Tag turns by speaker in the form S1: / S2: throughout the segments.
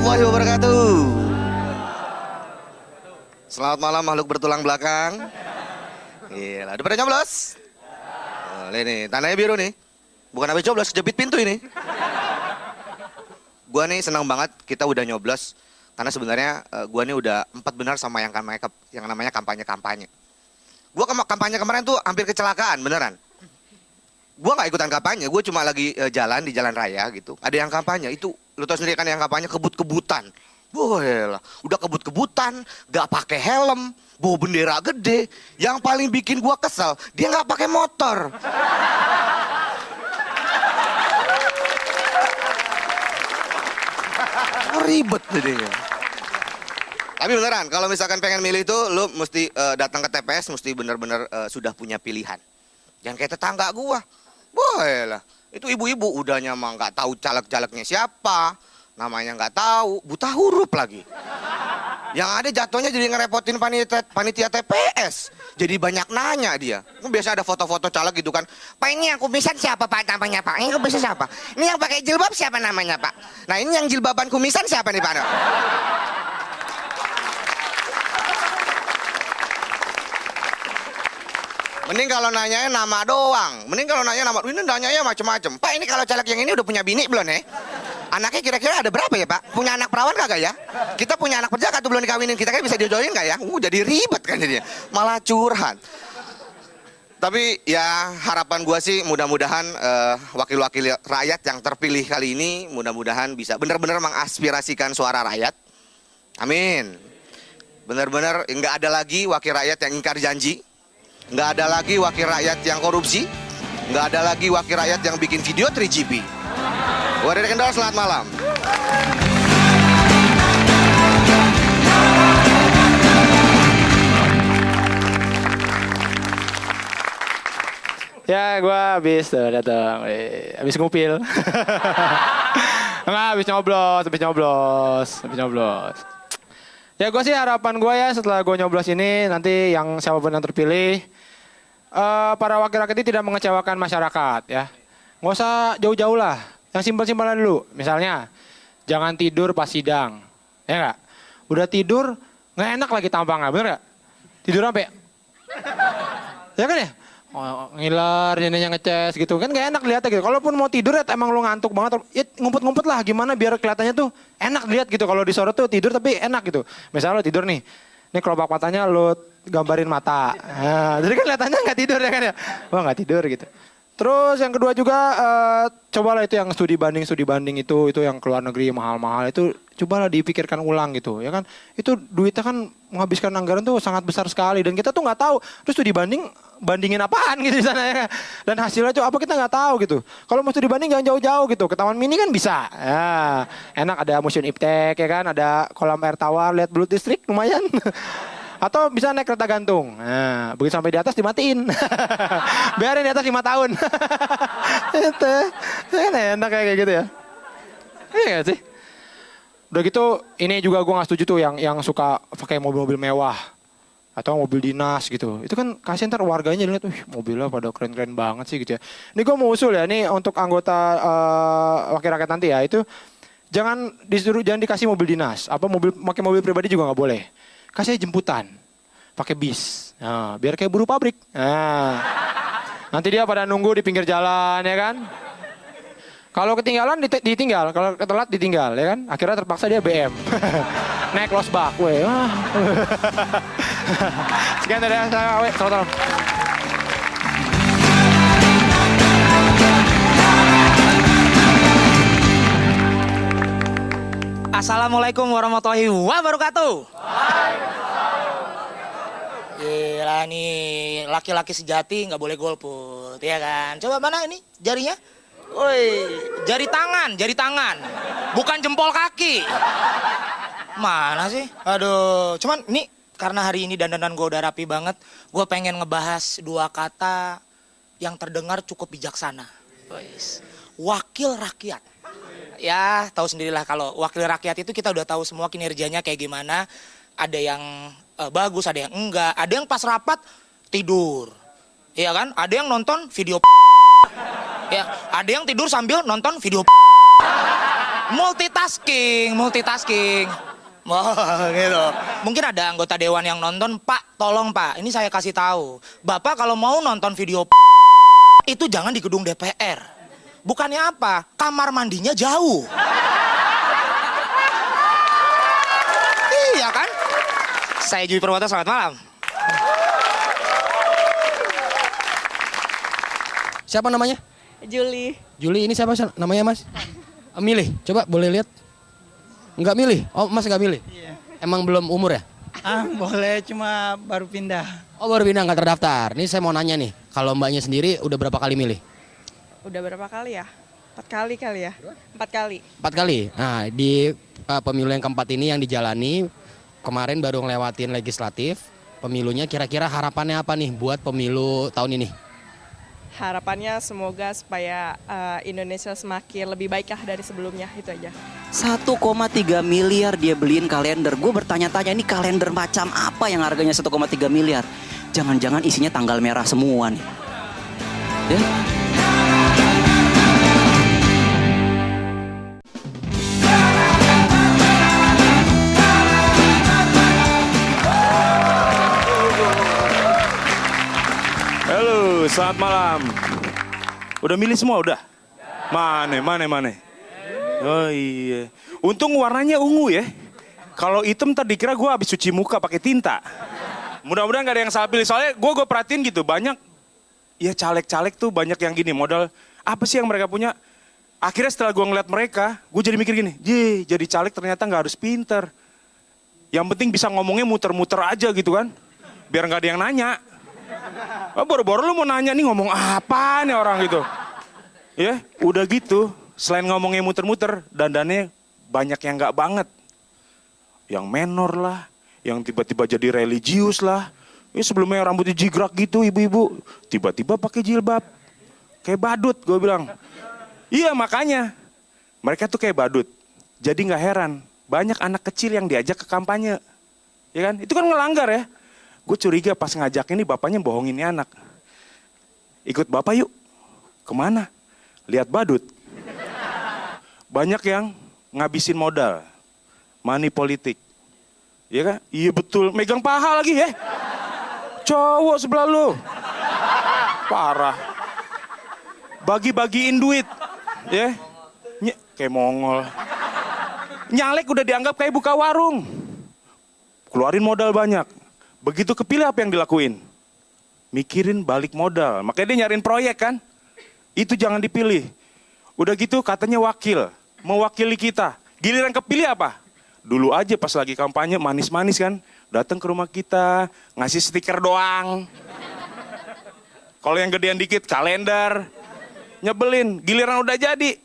S1: warahmatullahi wabarakatuh. Selamat malam makhluk bertulang belakang. Gila, udah pada nyoblos? Boleh nih, tandanya biru nih. Bukan habis nyoblos, kejepit pintu ini. Gua nih senang banget kita udah nyoblos. Karena sebenarnya gua nih udah 4 benar sama yang namanya kampanye-kampanye. Gua kampanye kemarin tuh hampir kecelakaan, beneran. Gua nggak ikutan kampanye, gue cuma lagi jalan di jalan raya gitu. Ada yang kampanye, itu lu tau sendiri kan yang kampanye kebut-kebutan. Boleh lah, udah kebut-kebutan, gak pakai helm, bawa bendera gede. Yang paling bikin gua kesel, dia gak pakai motor. Ribet jadinya. Tapi beneran, kalau misalkan pengen milih itu, lu mesti datang ke TPS, mesti bener-bener sudah punya pilihan. Jangan kayak tetangga gua. Boleh lah, itu ibu-ibu udahnya mah nggak tahu caleg-calegnya siapa, namanya nggak tahu, buta huruf lagi. Yang ada jatuhnya jadi ngerepotin panitia TPS. Jadi banyak nanya dia. Biasa ada foto-foto caleg gitu kan. Pak, ini yang kumisan siapa Pak namanya Pak? Ini kumisan siapa? Ini yang pakai jilbab siapa namanya Pak? Nah ini yang jilbaban kumisan siapa nih Pak? Mending kalau nanyanya nama doang. Mending kalau nanya nama, ini nanyanya macem-macem. Pak ini kalau caleg yang ini udah punya bini belum ya? Anaknya kira-kira ada berapa ya Pak? Punya anak perawan kagak ya? Kita punya anak perjaka tuh belum dikawinin. Kita kan bisa dijodohin gak ya? Jadi ribet kan jadinya. Malah curhat. Tapi ya harapan gua sih mudah-mudahan wakil-wakil rakyat yang terpilih kali ini mudah-mudahan bisa benar-benar mengaspirasikan suara rakyat. Amin. Benar-benar nggak ada lagi wakil rakyat yang ingkar janji. Nggak ada lagi wakil rakyat yang korupsi. Nggak ada lagi wakil rakyat yang bikin video 3GP. Gua dari Kendal, selamat malam.
S2: Ya, gue habis datang, habis ngupil. Enggak, habis nyoblos. Ya gue sih harapan gue ya setelah gue nyoblos ini nanti yang siapapun yang terpilih, para wakil rakyat ini tidak mengecewakan masyarakat ya. Nggak usah jauh-jauh lah, yang simpel-simpelan dulu. Misalnya, jangan tidur pas sidang, ya nggak? Udah tidur, nggak enak lagi tampangnya, bener nggak? Tidur sampai, ya kan ya? Oh, ngiler, jadinya ngeces gitu kan gak enak lihatnya gitu. Kalaupun mau tidur ya emang lu ngantuk banget, ya ngumpet-ngumpet lah gimana biar kelihatannya tuh enak dilihat gitu. Kalau di sorot tuh tidur tapi enak gitu. Misalnya lu tidur nih, ini kelopak matanya lu gambarin mata. Nah, jadi kan kelihatannya nggak tidur ya kan ya. Wah nggak tidur gitu. Terus yang kedua juga cobalah itu yang studi banding itu yang keluar negeri mahal-mahal itu cobalah dipikirkan ulang gitu ya kan. Itu duitnya kan menghabiskan anggaran tuh sangat besar sekali dan kita tuh nggak tahu terus studi bandingin apaan gitu di sana ya. Dan hasilnya tuh apa kita nggak tahu gitu. Kalau mau studi banding jangan jauh-jauh gitu. Ke Taman Mini kan bisa. Ya, enak ada Museum Iptek ya kan, ada kolam air tawar, lihat Blut District lumayan. Atau bisa naik kereta gantung. Nah, begitu sampai di atas dimatiin. Biarin di atas 5 tahun. Itu kan enak kayak gitu ya. Iya gak sih? Udah gitu, ini juga gue gak setuju tuh yang suka pakai mobil-mobil mewah. Atau mobil dinas gitu. Itu kan kasihan ntar warganya lihat, mobilnya pada keren-keren banget sih gitu ya. Ini gue mau usul ya, ini untuk anggota wakil rakyat nanti ya. Itu jangan dikasih mobil dinas. Pakai mobil pribadi juga gak boleh. Kasih jemputan, pakai bis, nah, biar kayak buruh pabrik. Nah, nanti dia pada nunggu di pinggir jalan ya kan. Kalau ketinggalan ditinggal, kalau ketelat ditinggal ya kan. Akhirnya terpaksa dia BM, naik losbak, weh. Sekian dari saya, weh. Selamat malam.
S3: Assalamualaikum warahmatullahi wabarakatuh. Gila nih, laki-laki sejati nggak boleh golput, ya kan? Coba mana ini jarinya? Woi, jari tangan, bukan jempol kaki. Mana sih? Aduh, cuman ini karena hari ini dandanan gue udah rapi banget, gue pengen ngebahas 2 kata yang terdengar cukup bijaksana. Wakil rakyat. Ya tahu sendirilah kalau wakil rakyat itu kita udah tahu semua kinerjanya kayak gimana. Ada yang bagus, ada yang enggak. Ada yang pas rapat tidur, iya kan? Ada yang nonton video, ya. Ada yang tidur sambil nonton video. Multitasking. Oh, gitu. Mungkin ada anggota dewan yang nonton, Pak, tolong Pak, ini saya kasih tahu. Bapak kalau mau nonton video itu jangan di gedung DPR. Bukannya apa? Kamar mandinya jauh. Iya kan? Saya Jui Perwata, selamat malam.
S4: Siapa namanya?
S5: Juli.
S4: Juli, ini siapa namanya Mas? Milih, coba boleh lihat. Enggak milih? Oh Mas enggak milih?
S5: Iya.
S4: Emang belum umur ya?
S5: Boleh, cuma baru pindah.
S4: Oh baru pindah, nggak terdaftar. Ini saya mau nanya nih, kalau mbaknya sendiri udah berapa kali milih?
S5: Udah berapa kali ya? 4 kali kali ya? 4 kali.
S4: 4 kali? Nah di pemilu yang keempat ini yang dijalani, kemarin baru ngelewatin legislatif, pemilunya kira-kira harapannya apa nih buat pemilu tahun ini?
S5: Harapannya semoga supaya Indonesia semakin lebih baik dari sebelumnya, itu aja.
S6: 1,3 miliar dia beliin kalender. Gue bertanya-tanya, ini kalender macam apa yang harganya 1,3 miliar? Jangan-jangan isinya tanggal merah semua nih. Ya?
S7: Halo, selamat malam. Udah milih semua udah? Mana? Oh iya. Untung warnanya ungu ya. Kalau hitam tadi dikira gue habis cuci muka pakai tinta. Mudah-mudahan gak ada yang salah pilih. Soalnya gue perhatiin gitu, banyak ya caleg-caleg tuh banyak yang gini, modal apa sih yang mereka punya. Akhirnya setelah gue ngeliat mereka, gue jadi mikir gini, jadi caleg ternyata gak harus pinter. Yang penting bisa ngomongnya muter-muter aja gitu kan. Biar gak ada yang nanya. Baru-baru lu mau nanya nih ngomong apa nih orang gitu. Ya, udah gitu. Selain ngomongnya muter-muter, dandannya banyak yang gak banget. Yang menor lah, yang tiba-tiba jadi religius lah. Ya sebelumnya rambutnya jigrak gitu ibu-ibu. Tiba-tiba pakai jilbab. Kayak badut gue bilang. Iya makanya. Mereka tuh kayak badut. Jadi gak heran. Banyak anak kecil yang diajak ke kampanye. Ya kan? Itu kan ngelanggar ya. Gue curiga pas ngajak ini bapaknya bohongin ini anak. Ikut bapak yuk. Kemana? Lihat badut. Banyak yang ngabisin modal. Money politik. Iya kan? Iya betul. Megang paha lagi ya. Cowok sebelah lu. Parah. Bagi-bagiin duit. Ya. Kayak Mongol. Nyalek udah dianggap kayak buka warung. Keluarin modal banyak. Begitu kepilih apa yang dilakuin? Mikirin balik modal. Makanya dia nyariin proyek kan? Itu jangan dipilih. Udah gitu katanya wakil. Mewakili kita. Giliran kepilih apa? Dulu aja pas lagi kampanye manis-manis kan. Datang ke rumah kita. Ngasih stiker doang. Kalau yang gedean dikit kalender. Nyebelin. Giliran udah jadi.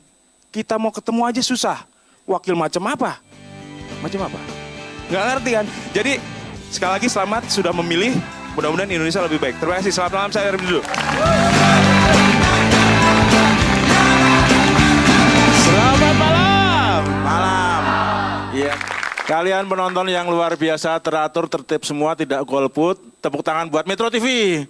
S7: Kita mau ketemu aja susah. Wakil macam apa? Macam apa? Nggak ngerti kan? Jadi sekali lagi selamat sudah memilih. Mudah-mudahan Indonesia lebih baik. Terima kasih. Selamat malam, saya Arif dulu.
S8: Selamat malam. Malam. Iya. Kalian penonton yang luar biasa, teratur, tertib semua, tidak golput. Tepuk tangan buat Metro TV.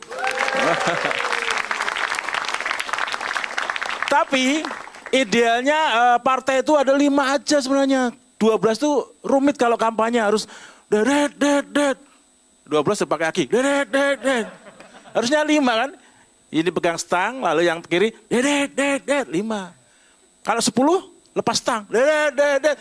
S8: Tapi idealnya partai itu ada 5 aja sebenarnya. 12 tuh rumit kalau kampanye harus det. 12 pakai kaki. Det. Harusnya 5 kan? Ini pegang stang, lalu yang kiri det 5. Kalau 10 lepas stang. Det.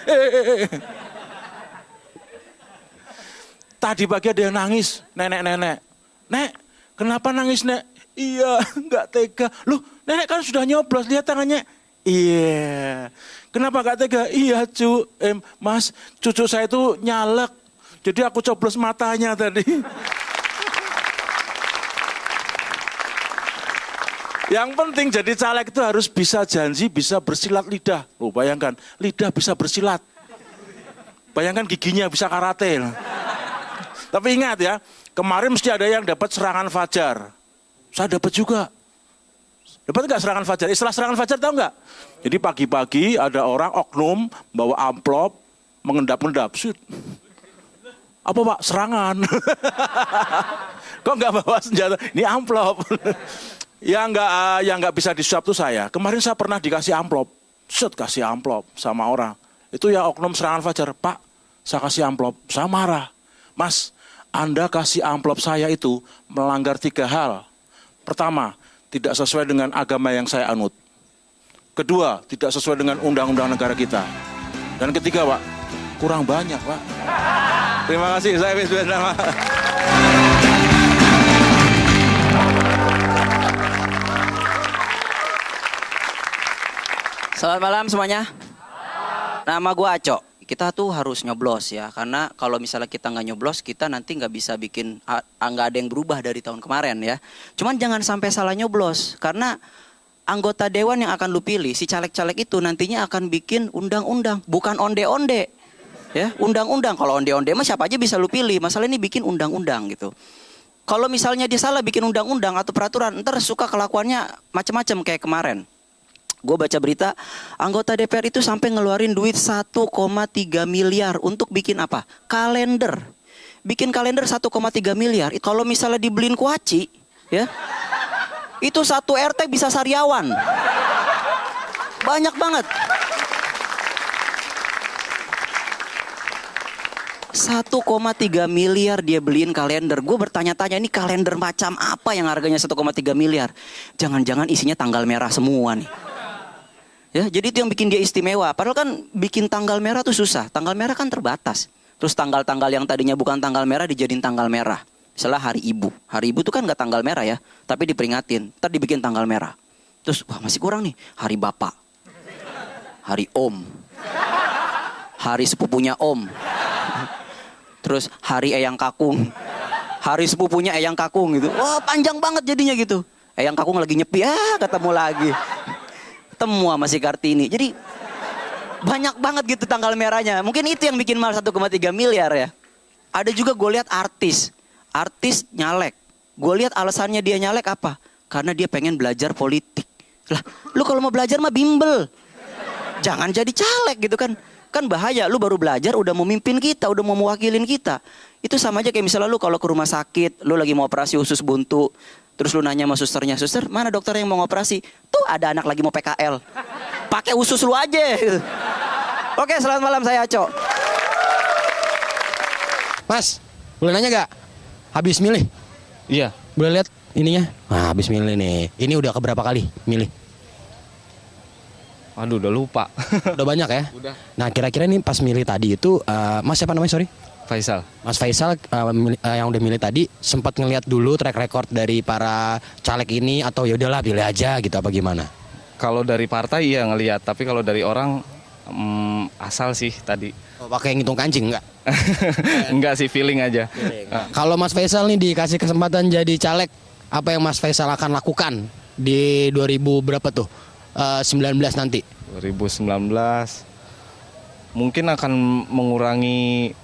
S8: Tadi pagi ada yang nangis, nenek. Nek, kenapa nangis, Nek? Iya, nggak tega. Loh, nenek kan sudah nyoblos, lihat tangannya. Iya. Kenapa nggak tega? Iya, Mas, cucu saya itu nyalek. Jadi aku coblos matanya tadi. Yang penting jadi caleg itu harus bisa janji, bisa bersilat lidah. Loh, bayangkan, lidah bisa bersilat. Bayangkan giginya bisa karate. Tapi ingat ya, kemarin mesti ada yang dapat serangan fajar. Saya dapat juga. Dapat nggak serangan fajar? Istilah serangan fajar tahu nggak? Jadi pagi-pagi ada orang oknum bawa amplop, mengendap-endap. Apa Pak? Serangan. Kok nggak bawa senjata? Ini amplop. Yang nggak bisa disuap tuh saya. Kemarin saya pernah dikasih amplop. Kasih amplop sama orang. Itu ya oknum serangan fajar. Pak, saya kasih amplop, saya marah. Mas, Anda kasih amplop saya itu melanggar 3 hal. Pertama, tidak sesuai dengan agama yang saya anut. Kedua, tidak sesuai dengan undang-undang negara kita. Dan ketiga, Pak, kurang banyak, Pak. Terima kasih, saya Wisbeth Nama.
S6: Selamat malam semuanya. Nama gue Aco. Kita tuh harus nyoblos ya, karena kalau misalnya kita nggak nyoblos, kita nanti nggak bisa bikin, nggak ada yang berubah dari tahun kemarin ya. Cuman jangan sampai salah nyoblos, karena anggota dewan yang akan lu pilih, si caleg-caleg itu nantinya akan bikin undang-undang, bukan onde-onde. Ya, undang-undang. Kalau onde-onde mah siapa aja bisa lu pilih. Masalah ini bikin undang-undang gitu. Kalau misalnya dia salah bikin undang-undang atau peraturan, ntar suka kelakuannya macam-macam kayak kemarin. Gue baca berita, anggota DPR itu sampai ngeluarin duit 1,3 miliar untuk bikin apa? Kalender. Bikin kalender 1,3 miliar. Kalau misalnya dibeliin kuaci, ya, itu 1 RT bisa sariawan. Banyak banget. 1,3 miliar dia beliin kalender. Gue bertanya-tanya, ini kalender macam apa yang harganya 1,3 miliar? Jangan-jangan isinya tanggal merah semua nih. Ya, jadi itu yang bikin dia istimewa. Padahal kan bikin tanggal merah tuh susah. Tanggal merah kan terbatas. Terus tanggal-tanggal yang tadinya bukan tanggal merah dijadiin tanggal merah. Misalnya hari ibu. Hari ibu tuh kan gak tanggal merah ya. Tapi diperingatin. Ntar dibikin tanggal merah. Terus wah masih kurang nih. Hari bapak. Hari om. Hari sepupunya om. Terus hari eyang kakung. Hari sepupunya eyang kakung gitu. Wah panjang banget jadinya gitu. Eyang kakung lagi nyepi. Ketemu lagi. Ketemu sama si Kartini. Jadi banyak banget gitu tanggal merahnya. Mungkin itu yang bikin mahal 1,3 miliar ya. Ada juga gue lihat artis. Artis nyalek. Gue lihat alasannya dia nyalek apa? Karena dia pengen belajar politik. Lah, lu kalau mau belajar mah bimbel. Jangan jadi caleg gitu kan. Kan bahaya, lu baru belajar udah mau mimpin kita, udah mau mewakilin kita. Itu sama aja kayak misalnya lu kalau ke rumah sakit, lu lagi mau operasi usus buntu. Terus lu nanya sama susternya, suster mana dokter yang mau ngoperasi? Tuh ada anak lagi mau PKL. Pakai usus lu aja. Oke, selamat malam, saya Aco.
S4: Mas, boleh nanya gak? Habis milih?
S9: Iya.
S4: Boleh lihat ininya? Nah, habis milih nih. Ini udah keberapa kali milih?
S9: Aduh, udah lupa.
S4: Udah banyak ya?
S9: Udah.
S4: Nah, kira-kira nih pas milih tadi itu, Mas siapa namanya, sorry?
S9: Faisal.
S4: Mas Faisal yang udah milih tadi sempat ngelihat dulu track record dari para caleg ini atau ya udahlah pilih aja gitu apa gimana?
S9: Kalau dari partai iya ngelihat, tapi kalau dari orang asal sih tadi.
S4: Oh, pakai ngitung kancing enggak?
S9: Enggak sih, feeling aja.
S4: Kalau Mas Faisal nih dikasih kesempatan jadi caleg, apa yang Mas Faisal akan lakukan di 2000 berapa tuh? 19 nanti.
S9: 2019 mungkin akan mengurangi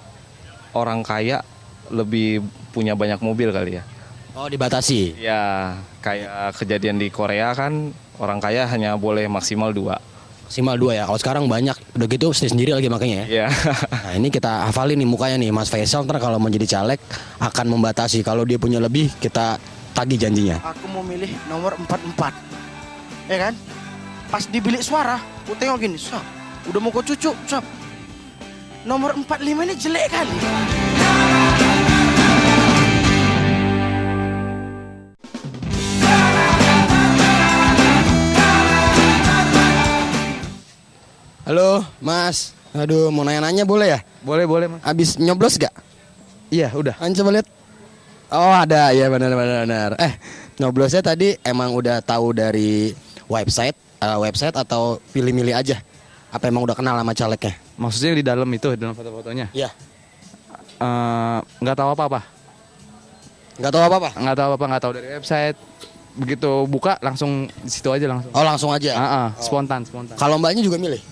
S9: orang kaya lebih punya banyak mobil kali ya.
S4: Oh, dibatasi?
S9: Ya, kayak kejadian di Korea kan orang kaya hanya boleh maksimal 2.
S4: Maksimal 2 ya, kalau sekarang banyak, udah gitu sendiri lagi makanya ya?
S9: Iya.
S4: Nah ini kita hafalin nih mukanya nih, Mas Faisal ntar kalau menjadi caleg akan membatasi, kalau dia punya lebih kita tagih janjinya.
S10: Aku mau milih nomor 44, ya kan? Pas di bilik suara, aku tengok gini, sob, udah mau kau cucu, sob. Nomor 45 ini jelek kali.
S4: Halo, Mas. Aduh, mau nanya-nanya boleh ya?
S9: Boleh, Mas.
S4: Abis nyoblos gak?
S9: Iya, udah.
S4: Coba lihat. Oh, ada. Ya benar. Nyoblosnya tadi emang udah tahu dari website atau pilih-milih aja? Apa emang udah kenal sama calegnya?
S9: Maksudnya di dalam itu, dalam foto-fotonya?
S4: Iya.
S9: Nggak tahu apa-apa.
S4: Nggak tahu apa-apa?
S9: Nggak tahu dari website. Begitu buka langsung di situ aja langsung.
S4: Oh, langsung aja?
S9: Spontan.
S4: Kalau mbaknya juga milih?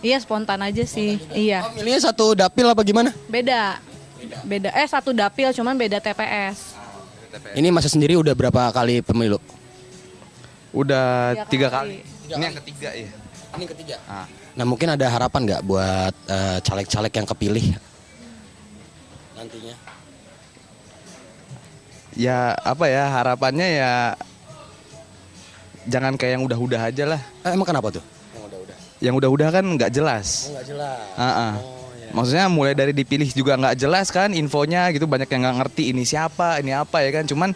S11: Iya, spontan aja sih. Iya.
S4: Oh, milihnya satu dapil apa gimana?
S11: Beda. Satu dapil cuman beda TPS.
S4: Ini Mas sendiri udah berapa kali pemilu?
S9: Udah 3 kali. Ini yang ketiga ya.
S4: Ini ketiga. Nah, mungkin ada harapan nggak buat caleg-caleg yang kepilih nantinya?
S9: Ya apa ya, harapannya ya jangan kayak yang udah-udah aja lah.
S4: Emang kenapa tuh? Yang udah-udah.
S9: yang udah-udah kan nggak jelas.
S4: Nggak jelas.
S9: Maksudnya mulai dari dipilih juga nggak jelas kan infonya gitu, banyak yang nggak ngerti ini siapa, ini apa ya kan. Cuman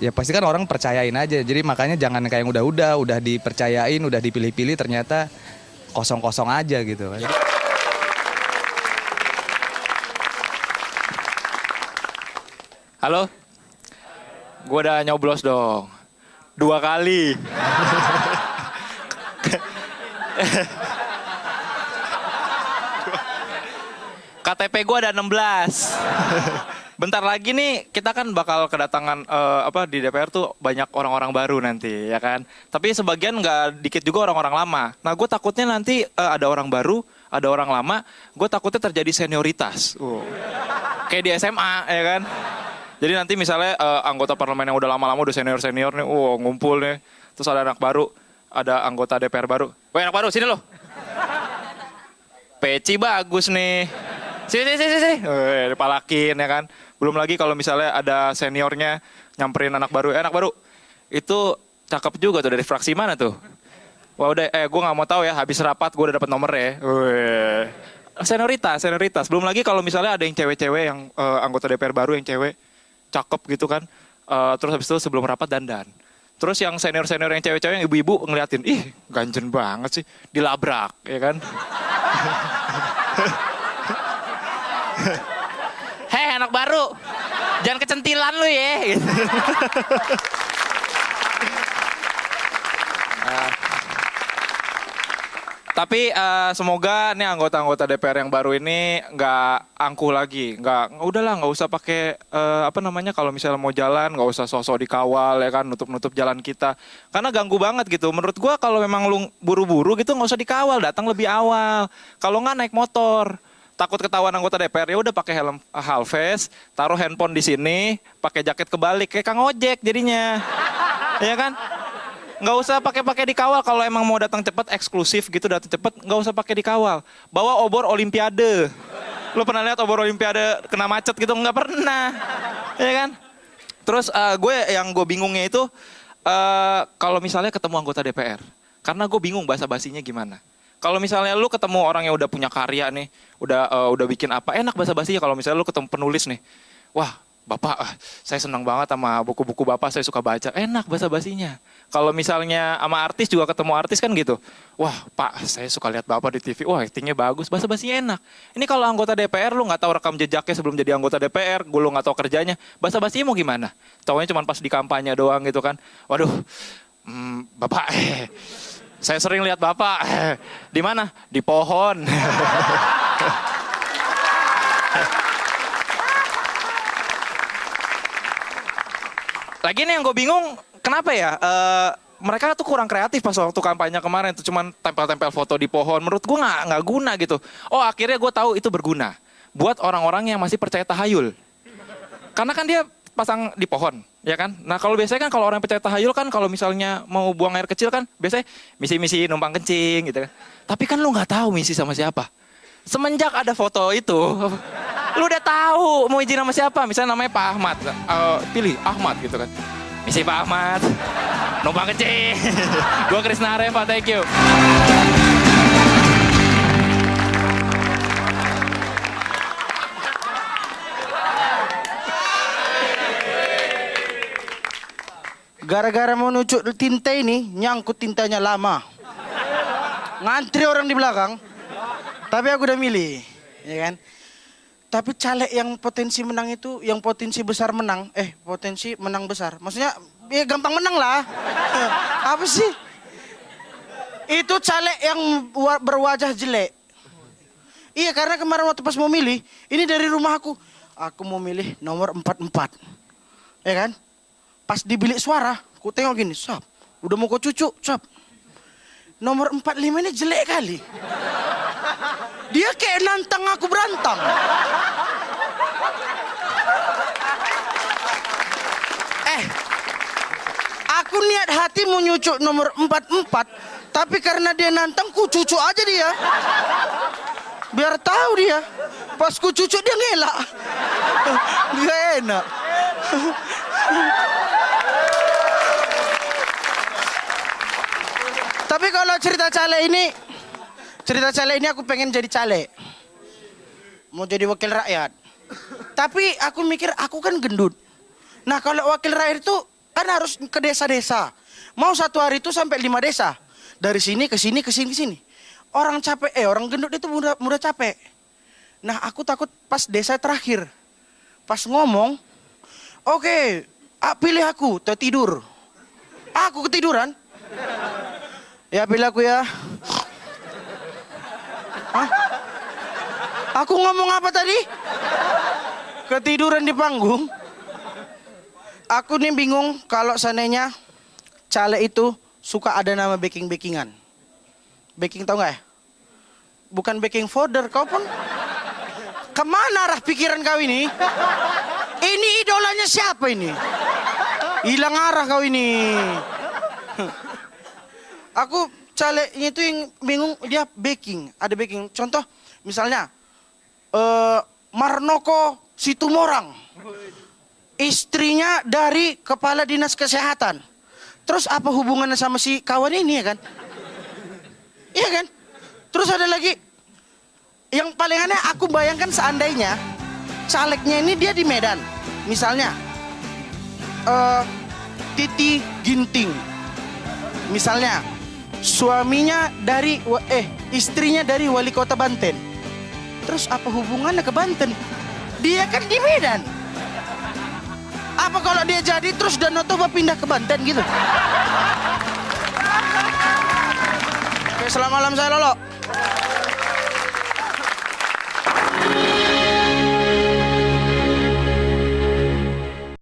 S9: ya pasti kan orang percayain aja. Jadi makanya jangan kayak yang udah dipercayain, udah dipilih-pilih ternyata kosong-kosong aja gitu kan.
S2: Halo? Gue udah nyoblos dong. 2 kali. KTP gue ada 16. Bentar lagi nih kita kan bakal kedatangan di DPR tuh banyak orang-orang baru nanti ya kan. Tapi sebagian nggak dikit juga orang-orang lama. Nah gue takutnya nanti ada orang baru, ada orang lama. Gue takutnya terjadi senioritas. Kayak di SMA ya kan. Jadi nanti misalnya anggota parlemen yang udah lama-lama udah senior-senior nih, ngumpul nih. Terus ada anak baru, ada anggota DPR baru. Woi anak baru sini loh. Peci bagus nih. Sini. Dipalakin ya kan. Belum lagi kalau misalnya ada seniornya nyamperin anak baru. Anak baru, itu cakep juga tuh, dari fraksi mana tuh? Wah udah, gue gak mau tahu ya, habis rapat gue udah dapet nomornya. Senioritas. Belum lagi kalau misalnya ada yang cewek-cewek, yang anggota DPR baru yang cewek, cakep gitu kan. Terus habis itu sebelum rapat dandan. Terus yang senior-senior yang cewek-cewek, yang ibu-ibu ngeliatin, ih ganjen banget sih, dilabrak ya kan.
S3: Hei anak baru, jangan kecentilan lu ya. Gitu.
S2: Tapi semoga nih anggota-anggota DPR yang baru ini nggak angkuh lagi, udahlah nggak usah pakai kalau misalnya mau jalan nggak usah sosok dikawal ya kan, nutup jalan kita, karena ganggu banget gitu. Menurut gua kalau memang lu buru-buru gitu nggak usah dikawal, datang lebih awal. Kalau nggak naik motor, takut ketahuan anggota DPR ya udah pakai helm half face, taruh handphone di sini, pakai jaket kebalik kayak Kang Ojek jadinya, ya kan? Nggak usah pakai dikawal. Kalau emang mau datang cepat, eksklusif gitu, datang cepat, nggak usah pakai dikawal. Bawa obor olimpiade. Lu pernah lihat obor olimpiade kena macet gitu? Nggak pernah, ya kan? Terus yang gue bingungnya itu kalau misalnya ketemu anggota DPR, karena gue bingung basa-basinya gimana. Kalau misalnya lu ketemu orang yang udah punya karya nih, udah bikin apa, enak basa-basinya. Kalau misalnya lu ketemu penulis nih, wah Bapak, saya senang banget sama buku-buku Bapak, saya suka baca. Enak basa-basinya. Kalau misalnya sama artis juga ketemu artis kan gitu. Wah Pak, saya suka lihat Bapak di TV. Wah actingnya bagus, basa-basinya enak. Ini kalau anggota DPR lu nggak tahu rekam jejaknya sebelum jadi anggota DPR, lu nggak tahu kerjanya, basa-basinya mau gimana? Taunya cuma pas di kampanye doang gitu kan. Waduh, Bapak, saya sering lihat Bapak. Di mana? Di pohon. Lagi nih yang gue bingung, kenapa ya mereka tuh kurang kreatif pas waktu kampanye kemarin tuh, cuman tempel-tempel foto di pohon. Menurut gue nggak guna gitu. Oh akhirnya gue tahu itu berguna buat orang-orang yang masih percaya tahayul. Karena kan dia pasang di pohon, ya kan? Nah kalau biasanya kan kalau orang percaya tahayul kan kalau misalnya mau buang air kecil kan biasanya misi-misi numpang kencing gitu kan. Tapi kan lu nggak tahu misi sama siapa. Semenjak ada foto itu, lu udah tahu mau izin sama siapa. Misalnya namanya Pak Ahmad, pilih Ahmad gitu kan. Misi Pak Ahmad, numpang kencing. Gua Krisna Areva, thank you.
S10: Gara-gara mau nucuk tinta ini, nyangkut tintanya lama. Ngantri orang di belakang. Tapi aku udah milih, ya kan? Tapi caleg yang potensi menang itu, yang potensi besar menang, potensi menang besar. Maksudnya, ya gampang menang lah. Apa sih? Itu caleg yang berwajah jelek. Iya, karena kemarin waktu pas mau milih, ini dari rumah aku mau milih nomor 44. Ya kan? Pas di bilik suara, aku tengok gini, sap, udah mau kau cucuk, sap. Nomor 45 ini jelek kali. Dia kayak nantang aku berantang. Aku niat hati mau nyucuk nomor 44, tapi karena dia nantang, ku cucuk aja dia. Biar tahu dia. Pas ku cucuk dia ngelak. Gak enak. Tapi kalau cerita caleg ini, cerita caleg ini aku pengen jadi caleg. Mau jadi wakil rakyat. Tapi aku mikir aku kan gendut. Nah kalau wakil rakyat itu kan harus ke desa-desa. Mau satu hari itu sampai 5 desa. Dari sini ke sini, ke sini, ke sini. Orang capek, orang gendut itu mudah capek. Nah aku takut pas desa terakhir. Pas ngomong, oke, pilih aku, tidur. Aku ketiduran. Ya pilih aku ya. Hah? Aku ngomong apa tadi? Ketiduran di panggung. Aku nih bingung kalau seandainya caleg itu suka ada nama backing-backingan. Backing tau gak ya? Bukan backing fodder, kau pun. Kemana arah pikiran kau ini? Ini idolanya siapa ini? Hilang arah kau ini. Aku calegnya itu yang bingung, dia backing. Ada backing. Contoh, misalnya, Marnoko Situmorang. Istrinya dari kepala dinas kesehatan. Terus apa hubungannya sama si kawan ini ya kan? Iya kan? Terus ada lagi. Yang paling aneh aku bayangkan seandainya calegnya ini dia di Medan. Misalnya Titi Ginting. Misalnya suaminya dari istrinya dari wali kota Banten. Terus apa hubungannya ke Banten? Dia kan di Medan. Apa kalau dia jadi terus Danau Toba pindah ke Banten gitu? Oke, selamat malam saya Lolo.